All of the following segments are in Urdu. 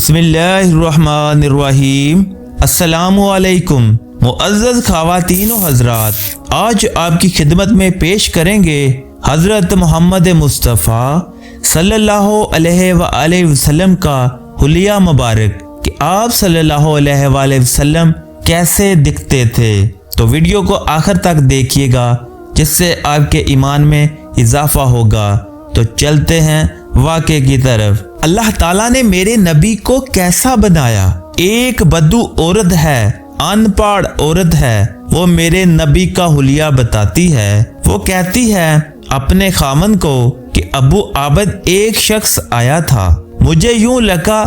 بسم اللہ الرحمن الرحیم۔ السلام علیکم معزز خواتین و حضرات، آج آپ کی خدمت میں پیش کریں گے حضرت محمد مصطفیٰ صلی اللہ علیہ وآلہ وسلم کا حلیہ مبارک کہ آپ صلی اللہ علیہ وآلہ وسلم کیسے دکھتے تھے۔ تو ویڈیو کو آخر تک دیکھیے گا جس سے آپ کے ایمان میں اضافہ ہوگا۔ تو چلتے ہیں واقعے کی طرف۔ اللہ تعالیٰ نے میرے نبی کو کیسا بنایا؟ ایک بدو عورت ہے، ان پڑھ عورت ہے، وہ میرے نبی کا حلیہ بتاتی ہے۔ وہ کہتی ہے اپنے خامن کو کہ ابو عابد ایک شخص آیا تھا، مجھے یوں لگا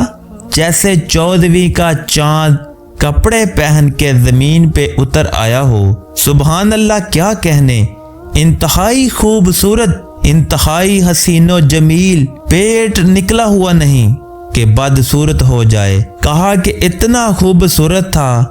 جیسے 14ویں کا چاند کپڑے پہن کے زمین پہ اتر آیا ہو۔ سبحان اللہ، کیا کہنے، انتہائی خوبصورت، انتہائی حسین و جمیل، پیٹ نکلا ہوا نہیں کہ بدصورت ہو جائے۔ کہا کہ اتنا خوبصورت تھا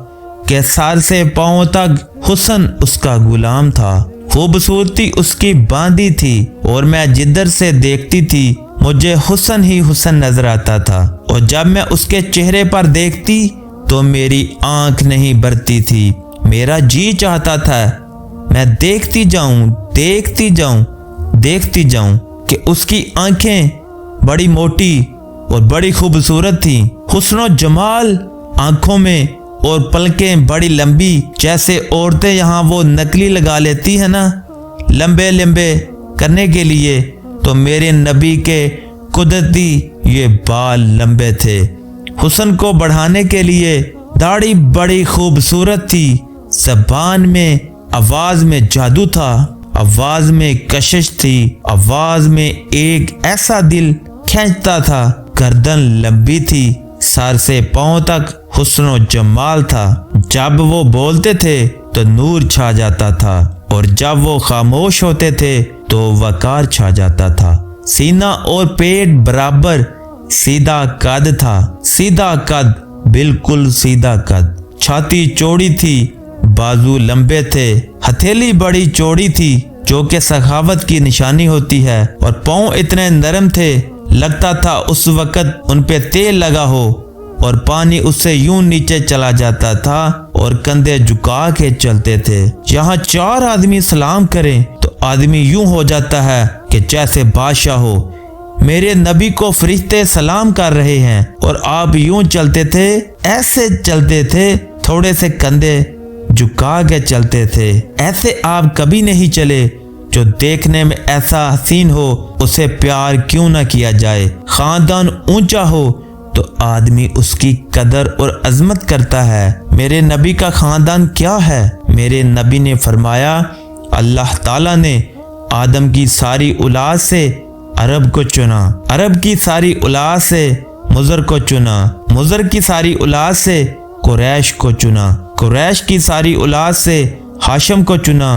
کہ سر سے پاؤں تک حسن اس کا غلام تھا، خوبصورتی اس کی باندھی تھی، اور میں جدھر سے دیکھتی تھی مجھے حسن ہی حسن نظر آتا تھا، اور جب میں اس کے چہرے پر دیکھتی تو میری آنکھ نہیں بھرتی تھی، میرا جی چاہتا تھا میں دیکھتی جاؤں کہ اس کی آنکھیں بڑی موٹی اور بڑی خوبصورت تھیں، حسن و جمال آنکھوں میں، اور پلکیں بڑی لمبی، جیسے عورتیں یہاں وہ نکلی لگا لیتی ہیں نا لمبے کرنے کے لیے، تو میرے نبی کے قدرتی یہ بال لمبے تھے۔ حسن کو بڑھانے کے لیے داڑھی بڑی خوبصورت تھی، زبان میں، آواز میں جادو تھا، آواز میں کشش تھی، آواز میں ایک ایسا دل کھینچتا تھا، گردن لمبی تھی، سر سے پاؤں تک حسن و جمال تھا، جب وہ بولتے تھے تو نور چھا جاتا تھا، اور جب وہ خاموش ہوتے تھے تو وقار چھا جاتا تھا۔ سینہ اور پیٹ برابر، سیدھا قد تھا، سیدھا قد، بالکل سیدھا قد، چھاتی چوڑی تھی، بازو لمبے تھے، ہتھیلی بڑی چوڑی تھی جو کہ سخاوت کی نشانی ہوتی ہے، اور پاؤں اتنے نرم تھے لگتا تھا اس وقت ان پہ تیل لگا ہو، اور پانی اس سے یوں نیچے چلا جاتا تھا، اور کندھے جھکا کے چلتے تھے۔ یہاں 4 آدمی سلام کریں تو آدمی یوں ہو جاتا ہے کہ جیسے بادشاہ ہو۔ میرے نبی کو فرشتے سلام کر رہے ہیں اور آپ یوں چلتے تھے، ایسے چلتے تھے، تھوڑے سے کندھے جھکا کے چلتے تھے، ایسے آپ کبھی نہیں چلے۔ جو دیکھنے میں ایسا حسین ہو اسے پیار کیوں نہ کیا جائے۔ خاندان اونچا ہو تو آدمی اس کی قدر اور عظمت کرتا ہے۔ میرے نبی کا خاندان کیا ہے؟ میرے نبی نے فرمایا اللہ تعالیٰ نے آدم کی ساری اولاد سے عرب کو چنا، عرب کی ساری اولاد سے مضر کو چنا، مضر کی ساری اولاد سے قریش کو چنا، قریش کی ساری اولاد سے ہاشم کو چنا،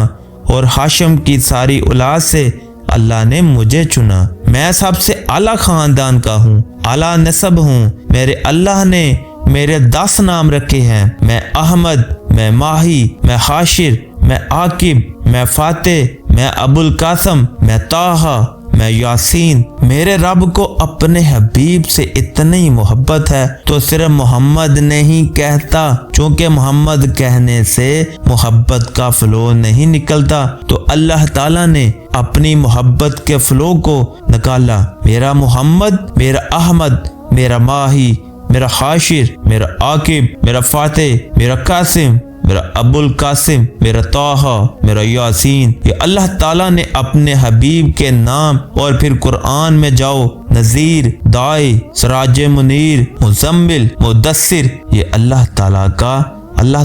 اور ہاشم کی ساری اولاد سے اللہ نے مجھے چنا۔ میں سب سے اعلیٰ خاندان کا ہوں، اعلیٰ نسب ہوں۔ میرے اللہ نے میرے 10 نام رکھے ہیں، میں احمد، میں ماہی، میں حاشر، میں عاقب، میں فاتح، میں ابو القاسم، میں طٰہٰ، میں یاسین۔ میرے رب کو اپنے حبیب سے اتنی محبت ہے تو صرف محمد نہیں کہتا، چونکہ محمد کہنے سے محبت کا فلو نہیں نکلتا، تو اللہ تعالیٰ نے اپنی محبت کے فلو کو نکالا۔ میرا محمد، میرا احمد، میرا ماہی، میرا حاشر، میرا عاقب، میرا فاتح، میرا قاسم، میرا ابو القاسم، میرا طٰہٰ، میرا یاسین، یہ اللہ تعالیٰ نے اپنے حبیب کے نام۔ اور پھر قرآن میں جاؤ، نذیر، داعی، سراج منیر، مزمل، مدثر، یہ اللہ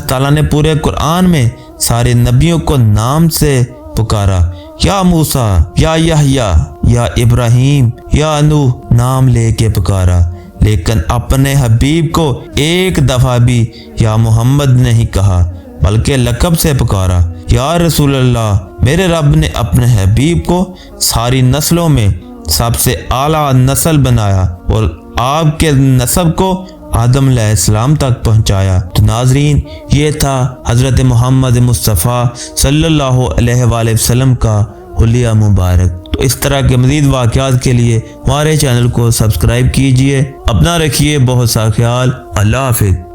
تعالیٰ نے پورے قرآن میں سارے نبیوں کو نام سے پکارا، یا موسیٰ، یا یحییٰ، یا ابراہیم، یا نوح، نام لے کے پکارا، لیکن اپنے حبیب کو ایک دفعہ بھی یا محمد نہیں کہا، بلکہ لقب سے پکارا، یا رسول اللہ۔ میرے رب نے اپنے حبیب کو ساری نسلوں میں سب سے اعلیٰ نسل بنایا، اور آپ کے نسب کو آدم علیہ السلام تک پہنچایا۔ تو ناظرین، یہ تھا حضرت محمد مصطفیٰ صلی اللہ علیہ وآلہ وسلم کا حلیہ مبارک۔ تو اس طرح کے مزید واقعات کے لیے ہمارے چینل کو سبسکرائب کیجئے۔ اپنا رکھیے بہت سا خیال۔ اللہ حافظ۔